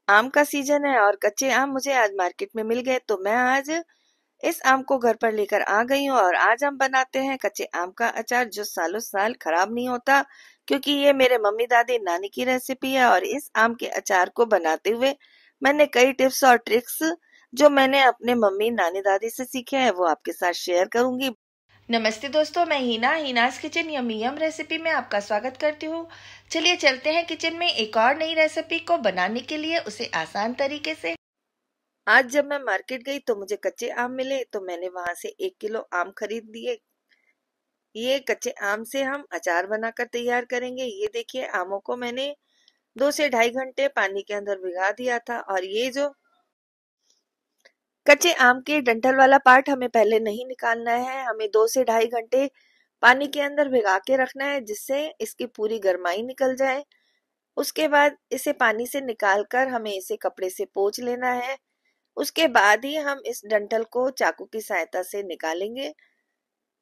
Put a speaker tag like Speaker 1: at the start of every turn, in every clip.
Speaker 1: आम का सीजन है और कच्चे आम मुझे आज मार्केट में मिल गए, तो मैं आज इस आम को घर पर लेकर आ गई हूँ और आज हम बनाते हैं कच्चे आम का अचार जो सालों साल खराब नहीं होता, क्योंकि ये मेरे मम्मी दादी नानी की रेसिपी है। और इस आम के अचार को बनाते हुए मैंने कई टिप्स और ट्रिक्स जो मैंने अपने मम्मी नानी दादी से सीखे हैं वो आपके साथ शेयर करूंगी। नमस्ते दोस्तों, मैं हिनाज किचन यम्मी यम रेसिपी में आपका स्वागत करती हूँ। चलिए चलते हैं किचन में एक और नई रेसिपी को बनाने के लिए उसे आसान तरीके से। आज जब मैं मार्केट गई तो मुझे कच्चे आम मिले, तो मैंने वहां से 1 किलो आम खरीद लिए। ये कच्चे आम से हम अचार बनाकर तैयार करेंगे। ये देखिए, आमों को मैंने 2 से ढाई घंटे पानी के अंदर भिगा दिया था। और ये जो कच्चे आम के डंठल वाला पार्ट हमें पहले नहीं निकालना है, हमें 2 से ढाई घंटे पानी के अंदर भिगा के रखना है जिससे इसकी पूरी गर्माई निकल जाए। उसके बाद इसे पानी से निकालकर हमें इसे कपड़े से पोंछ लेना है। उसके बाद ही हम इस डंठल को चाकू की सहायता से निकालेंगे।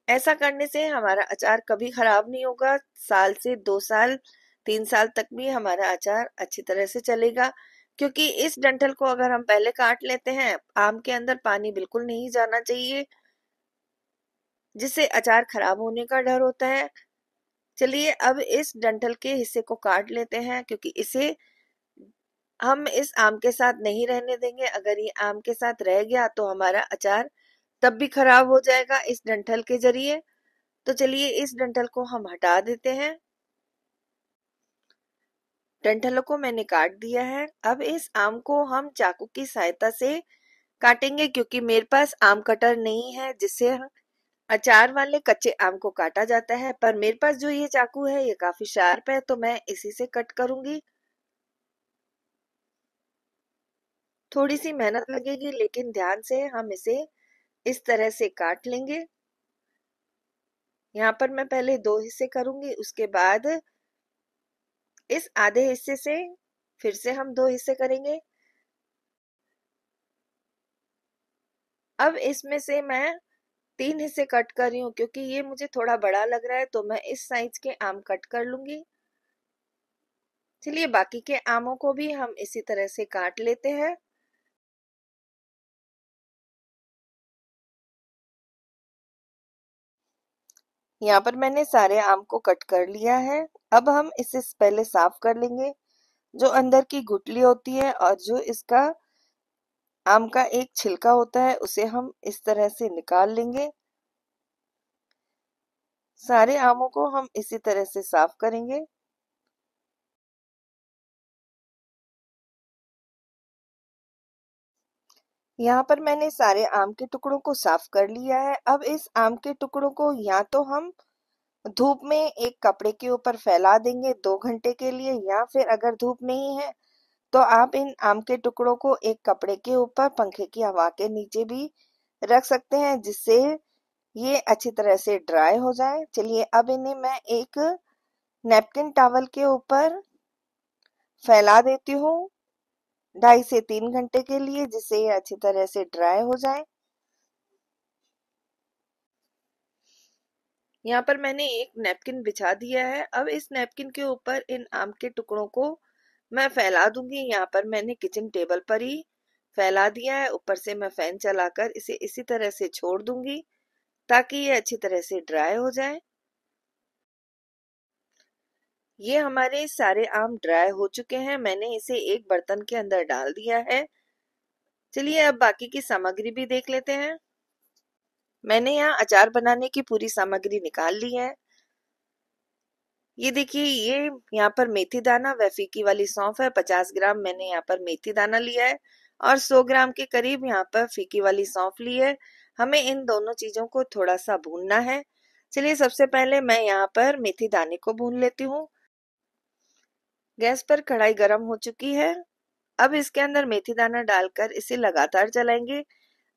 Speaker 1: ऐसा करने से हमारा अचार कभी खराब नहीं होगा। साल से 2 साल 3 साल तक भी हमारा अचार अच्छी तरह से चलेगा, क्योंकि इस डंठल को अगर हम पहले काट लेते हैं, आम के अंदर पानी बिल्कुल नहीं जाना चाहिए, जिससे अचार खराब होने का डर होता है। चलिए अब इस डंठल के हिस्से को काट लेते हैं, क्योंकि इसे हम इस आम के साथ नहीं रहने देंगे। अगर ये आम के साथ रह गया तो हमारा अचार तब भी खराब हो जाएगा इस डंठल के जरिए। तो चलिए इस डंठल को हम हटा देते हैं। डंठलों को मैंने काट दिया है। अब इस आम को हम चाकू की सहायता से काटेंगे, क्योंकि मेरे पास आम कटर नहीं है जिससे अचार वाले कच्चे आम को काटा जाता है। पर मेरे पास जो ये चाकू है ये काफी शार्प है, तो मैं इसी से कट करूंगी। थोड़ी सी मेहनत लगेगी, लेकिन ध्यान से हम इसे इस तरह से काट लेंगे। यहाँ पर मैं पहले 2 हिस्से करूंगी, उसके बाद इस आधे हिस्से से फिर से हम 2 हिस्से करेंगे। अब इसमें से मैं 3 हिस्से कट कर रही हूँ, क्योंकि ये मुझे थोड़ा बड़ा लग रहा है, तो मैं इस साइज के आम कट कर लूंगी। चलिए बाकी के आमों को भी हम इसी तरह से काट लेते हैं। यहाँ पर मैंने सारे आम को कट कर लिया है। अब हम इसे पहले साफ कर लेंगे, जो अंदर की गुठली होती है और जो इसका आम का एक छिलका होता है उसे हम इस तरह से निकाल लेंगे। सारे आमों को हम इसी तरह से साफ करेंगे। यहाँ पर मैंने सारे आम के टुकड़ों को साफ कर लिया है। अब इस आम के टुकड़ों को या तो हम धूप में एक कपड़े के ऊपर फैला देंगे 2 घंटे के लिए, या फिर अगर धूप नहीं है तो आप इन आम के टुकड़ों को एक कपड़े के ऊपर पंखे की हवा के नीचे भी रख सकते हैं, जिससे ये अच्छी तरह से ड्राई हो जाए। चलिए अब इन्हें मैं एक नैपकिन टॉवल के ऊपर फैला देती हूँ 2.5 से 3 घंटे के लिए, जिससे ये अच्छी तरह से ड्राई हो जाए। यहाँ पर मैंने एक नैपकिन बिछा दिया है। अब इस नैपकिन के ऊपर इन आम के टुकड़ों को मैं फैला दूंगी। यहाँ पर मैंने किचन टेबल पर ही फैला दिया है। ऊपर से मैं फैन चलाकर इसे इसी तरह से छोड़ दूंगी, ताकि ये अच्छी तरह से ड्राई हो जाए। ये हमारे सारे आम ड्राई हो चुके हैं। मैंने इसे एक बर्तन के अंदर डाल दिया है। चलिए अब बाकी की सामग्री भी देख लेते हैं। मैंने यहाँ अचार बनाने की पूरी सामग्री निकाल ली है। ये देखिए, ये यहाँ पर मेथी दाना व फीकी वाली सौंफ है। 50 ग्राम मैंने यहाँ पर मेथी दाना लिया है और 100 ग्राम के करीब यहाँ पर फीकी वाली सौंफ ली है। हमें इन दोनों चीजों को थोड़ा सा भूनना है। चलिए सबसे पहले मैं यहाँ पर मेथी दाने को भून लेती हूँ। गैस पर कढ़ाई गर्म हो चुकी है। अब इसके अंदर मेथी दाना डालकर इसे लगातार चलाएंगे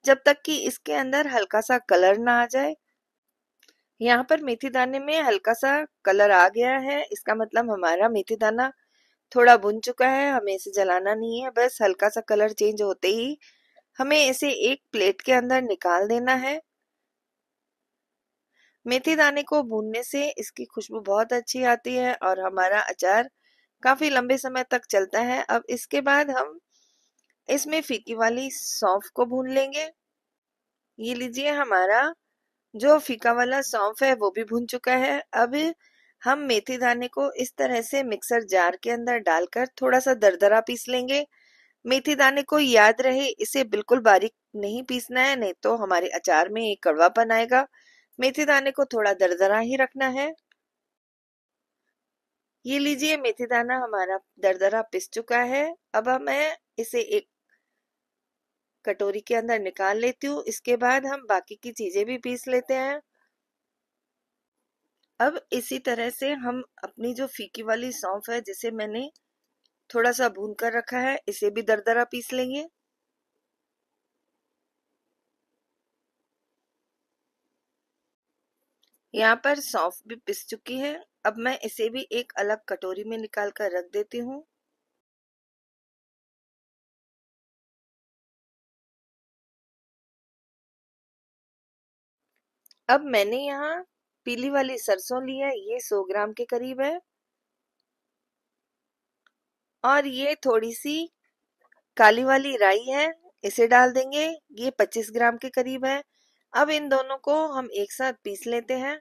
Speaker 1: जब तक कि इसके अंदर हल्का सा कलर ना आ जाए। यहाँ पर मेथी दाने में हल्का सा कलर आ गया है, इसका मतलब हमारा मेथी दाना थोड़ा भुन चुका है। हमें इसे जलाना नहीं है, बस हल्का सा कलर चेंज होते ही हमें इसे एक प्लेट के अंदर निकाल देना है। मेथी दाने को भूनने से इसकी खुशबू बहुत अच्छी आती है और हमारा अचार काफी लंबे समय तक चलता है। अब इसके बाद हम इसमें फीकी वाली सौंफ को भून लेंगे। ये लीजिए, हमारा जो फीका वाला सौंफ है वो भी भून चुका है। अब हम मेथी दाने को इस तरह से मिक्सर जार के अंदर डालकर थोड़ा सा दरदरा पीस लेंगे। मेथी दाने को याद रहे, इसे बिल्कुल बारीक नहीं पीसना है, नहीं तो हमारे अचार में एक कड़वापन आएगा। मेथी दाने को थोड़ा दरदरा ही रखना है। ये लीजिए, मेथी दाना हमारा दरदरा पिस चुका है। अब मैं इसे एक कटोरी के अंदर निकाल लेती हूँ। इसके बाद हम बाकी की चीजें भी पीस लेते हैं। अब इसी तरह से हम अपनी जो फीकी वाली सौंफ है, जिसे मैंने थोड़ा सा भून कर रखा है, इसे भी दरदरा पीस लेंगे। यहाँ पर सौंफ भी पिस चुकी है। अब मैं इसे भी एक अलग कटोरी में निकाल कर रख देती हूँ। अब मैंने यहाँ पीली वाली सरसों ली है, ये 100 ग्राम के करीब है। और ये थोड़ी सी काली वाली राई है, इसे डाल देंगे, ये 25 ग्राम के करीब है। अब इन दोनों को हम एक साथ पीस लेते हैं।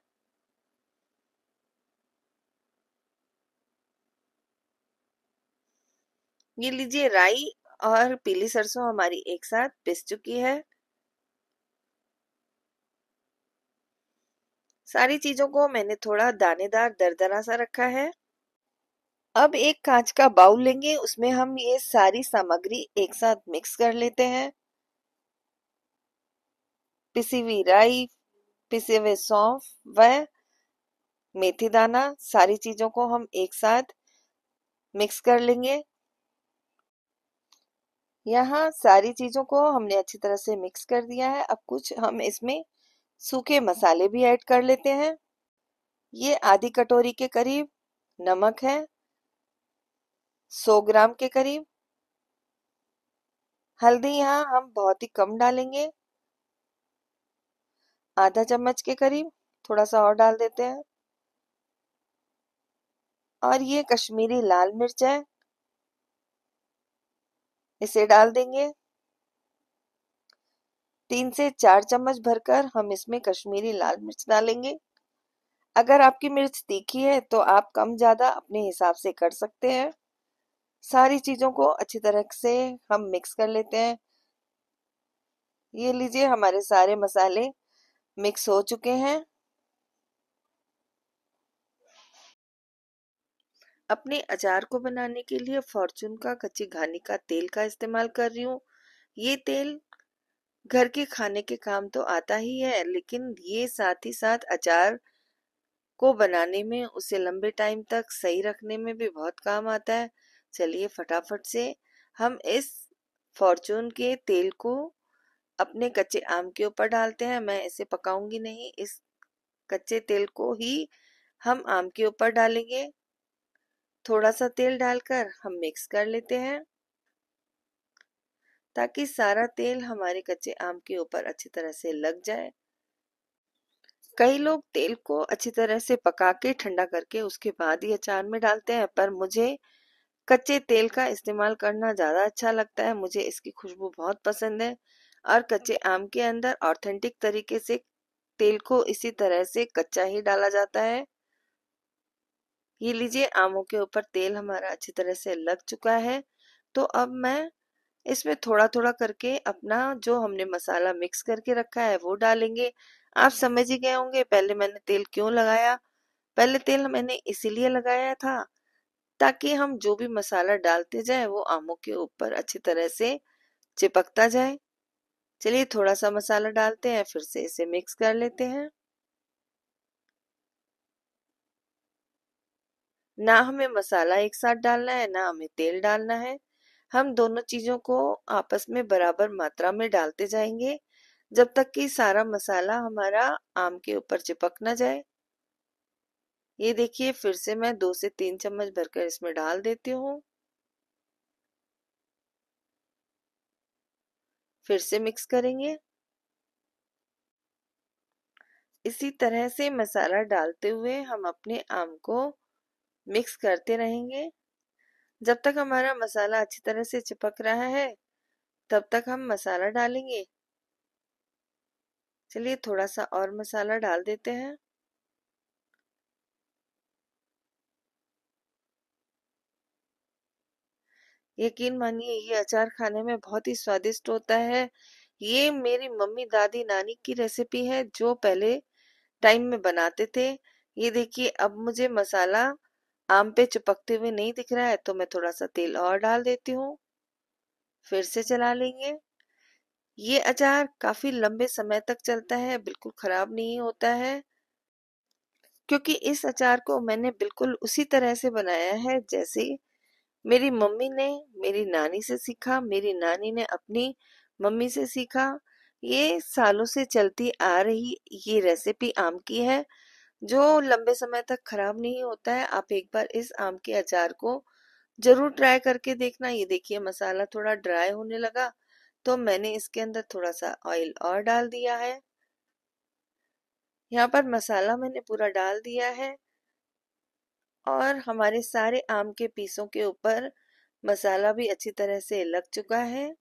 Speaker 1: ये लीजिए, राई और पीली सरसों हमारी एक साथ पिस चुकी है। सारी चीजों को मैंने थोड़ा दानेदार दरदरा सा रखा है। अब एक कांच का बाउल लेंगे, उसमें हम ये सारी सामग्री एक साथ मिक्स कर लेते हैं। पिसी हुई राई, पिसे हुए सौंफ व मेथी दाना, सारी चीजों को हम एक साथ मिक्स कर लेंगे। यहाँ सारी चीजों को हमने अच्छी तरह से मिक्स कर दिया है। अब कुछ हम इसमें सूखे मसाले भी ऐड कर लेते हैं। ये आधी कटोरी के करीब नमक है, 100 ग्राम के करीब। हल्दी यहाँ हम बहुत ही कम डालेंगे, आधा चम्मच के करीब, थोड़ा सा और डाल देते हैं। और ये कश्मीरी लाल मिर्च है, इसे डाल देंगे। 3 से 4 चम्मच भरकर हम इसमें कश्मीरी लाल मिर्च डालेंगे। अगर आपकी मिर्च तीखी है तो आप कम ज्यादा अपने हिसाब से कर सकते हैं। सारी चीजों को अच्छी तरह से हम मिक्स कर लेते हैं। ये लीजिए, हमारे सारे मसाले मिक्स हो चुके हैं। अपने अचार को बनाने के लिए फॉर्चून का कच्ची घानी का तेल का इस्तेमाल कर रही हूँ। ये तेल घर के खाने के काम तो आता ही है, लेकिन ये साथ ही साथ अचार को बनाने में, उसे लंबे टाइम तक सही रखने में भी बहुत काम आता है। चलिए फटाफट से हम इस फॉर्चून के तेल को अपने कच्चे आम के ऊपर डालते हैं। मैं इसे पकाऊंगी नहीं, इस कच्चे तेल को ही हम आम के ऊपर डालेंगे। थोड़ा सा तेल डालकर हम मिक्स कर लेते हैं, ताकि सारा तेल हमारे कच्चे आम के ऊपर अच्छी तरह से लग जाए। कई लोग तेल को अच्छी तरह से पका के ठंडा करके उसके बाद ही अचार में डालते हैं, पर मुझे कच्चे तेल का इस्तेमाल करना ज्यादा अच्छा लगता है। मुझे इसकी खुशबू बहुत पसंद है। और कच्चे आम के अंदर ऑथेंटिक तरीके से तेल को इसी तरह से कच्चा ही डाला जाता है। ये लीजिए, आमों के ऊपर तेल हमारा अच्छी तरह से लग चुका है। तो अब मैं इसमें थोड़ा थोड़ा करके अपना जो हमने मसाला मिक्स करके रखा है वो डालेंगे। आप समझ ही गए होंगे पहले मैंने तेल क्यों लगाया। पहले तेल मैंने इसीलिए लगाया था ताकि हम जो भी मसाला डालते जाए वो आमों के ऊपर अच्छी तरह से चिपकता जाए। चलिए थोड़ा सा मसाला डालते हैं, फिर से इसे मिक्स कर लेते हैं। ना हमें मसाला एक साथ डालना है, ना हमें तेल डालना है। हम दोनों चीजों को आपस में बराबर मात्रा में डालते जाएंगे, जब तक कि सारा मसाला हमारा आम के ऊपर चिपक ना जाए। ये देखिए, फिर से मैं 2 से 3 चम्मच भरकर इसमें डाल देती हूँ। फिर से मिक्स करेंगे। इसी तरह से मसाला डालते हुए हम अपने आम को मिक्स करते रहेंगे, जब तक हमारा मसाला अच्छी तरह से चिपक रहा है। तब तक हम मसाला डालेंगे। चलिए थोड़ा सा और मसाला डाल देते हैं। यकीन मानिए ये अचार खाने में बहुत ही स्वादिष्ट होता है। ये मेरी मम्मी दादी नानी की रेसिपी है जो पहले टाइम में बनाते थे। ये देखिए अब मुझे मसाला आम पे चिपकते हुए नहीं दिख रहा है तो मैं थोड़ा सा तेल और डाल देती हूँ। फिर से चला लेंगे। ये अचार काफी लंबे समय तक चलता है, बिल्कुल खराब नहीं होता है, क्योंकि इस अचार को मैंने बिल्कुल उसी तरह से बनाया है जैसे मेरी मम्मी ने मेरी नानी से सीखा, मेरी नानी ने अपनी मम्मी से सीखा। ये सालों से चलती आ रही ये रेसिपी आम की है जो लंबे समय तक खराब नहीं होता है। आप एक बार इस आम के अचार को जरूर ट्राई करके देखना। ये देखिए मसाला थोड़ा ड्राई होने लगा तो मैंने इसके अंदर थोड़ा सा ऑयल और डाल दिया है। यहाँ पर मसाला मैंने पूरा डाल दिया है और हमारे सारे आम के पीसों के ऊपर मसाला भी अच्छी तरह से लग चुका है।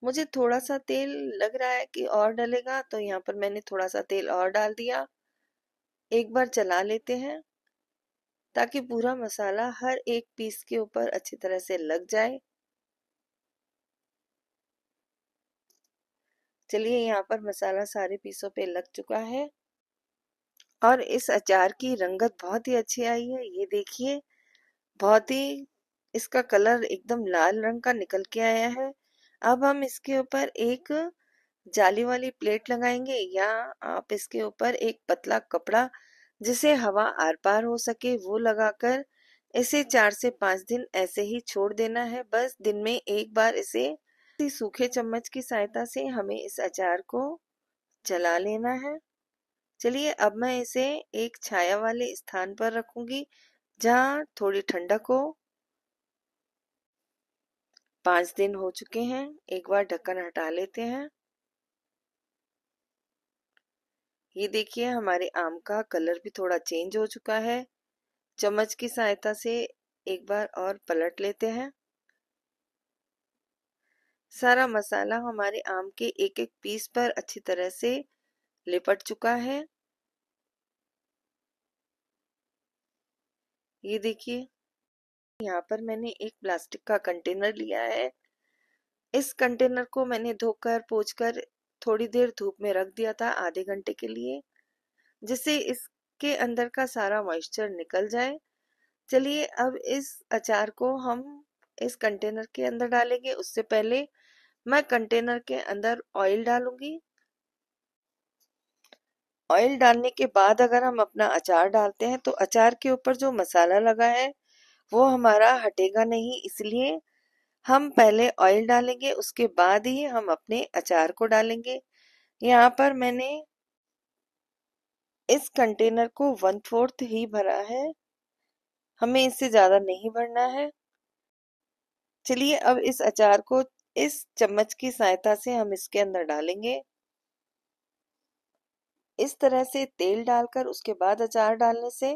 Speaker 1: मुझे थोड़ा सा तेल लग रहा है कि और डलेगा तो यहाँ पर मैंने थोड़ा सा तेल और डाल दिया। एक बार चला लेते हैं ताकि पूरा मसाला हर एक पीस के ऊपर अच्छी तरह से लग जाए। चलिए यहाँ पर मसाला सारे पीसों पे लग चुका है और इस अचार की रंगत बहुत ही अच्छी आई है। ये देखिए बहुत ही इसका कलर एकदम लाल रंग का निकल के आया है। अब हम इसके ऊपर एक जाली वाली प्लेट लगाएंगे या आप इसके ऊपर एक पतला कपड़ा जिसे हवा आर पार हो सके वो लगाकर इसे 4 से 5 दिन ऐसे ही छोड़ देना है। बस दिन में एक बार इसे सूखे चम्मच की सहायता से हमें इस अचार को चला लेना है। चलिए अब मैं इसे एक छाया वाले स्थान पर रखूंगी जहाँ थोड़ी ठंडक हो। 5 दिन हो चुके हैं, एक बार ढक्कन हटा लेते हैं। ये देखिए हमारे आम का कलर भी थोड़ा चेंज हो चुका है। चम्मच की सहायता से एक बार और पलट लेते हैं। सारा मसाला हमारे आम के एक एक पीस पर अच्छी तरह से लिपट चुका है। ये देखिए यहाँ पर मैंने एक प्लास्टिक का कंटेनर लिया है। इस कंटेनर को मैंने धोकर पोंछकर थोड़ी देर धूप में रख दिया था आधे घंटे के लिए, जिससे इसके अंदर का सारा मॉइस्चर निकल जाए। चलिए अब इस अचार को हम इस कंटेनर के अंदर डालेंगे। उससे पहले मैं कंटेनर के अंदर ऑयल डालूंगी। ऑयल डालने के बाद अगर हम अपना अचार डालते हैं तो अचार के ऊपर जो मसाला लगा है वो हमारा हटेगा नहीं, इसलिए हम पहले ऑयल डालेंगे उसके बाद ही हम अपने अचार को डालेंगे। यहाँ पर मैंने इस कंटेनर को 1/4 ही भरा है, हमें इससे ज्यादा नहीं भरना है। चलिए अब इस अचार को इस चम्मच की सहायता से हम इसके अंदर डालेंगे। इस तरह से तेल डालकर उसके बाद अचार डालने से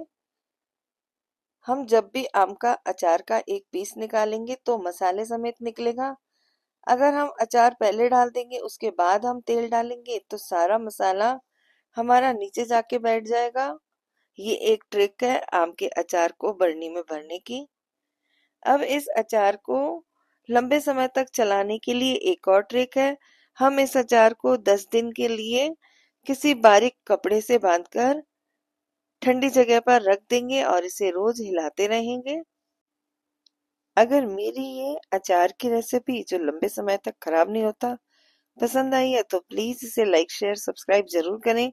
Speaker 1: हम जब भी आम का अचार का एक पीस निकालेंगे तो मसाले समेत निकलेगा। अगर हम अचार पहले डाल देंगे उसके बाद हम तेल डालेंगे तो सारा मसाला हमारा नीचे जाके बैठ जाएगा। ये एक ट्रिक है आम के अचार को बरनी में भरने की। अब इस अचार को लंबे समय तक चलाने के लिए एक और ट्रिक है। हम इस अचार को 10 दिन के लिए किसी बारीक कपड़े से बांधकर ठंडी जगह पर रख देंगे और इसे रोज हिलाते रहेंगे। अगर मेरी ये अचार की रेसिपी जो लंबे समय तक खराब नहीं होता पसंद आई है तो प्लीज इसे लाइक शेयर सब्सक्राइब जरूर करें।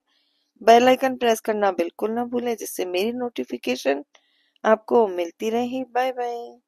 Speaker 1: बेल आइकन प्रेस करना बिल्कुल ना भूलें जिससे मेरी नोटिफिकेशन आपको मिलती रहे। Bye bye.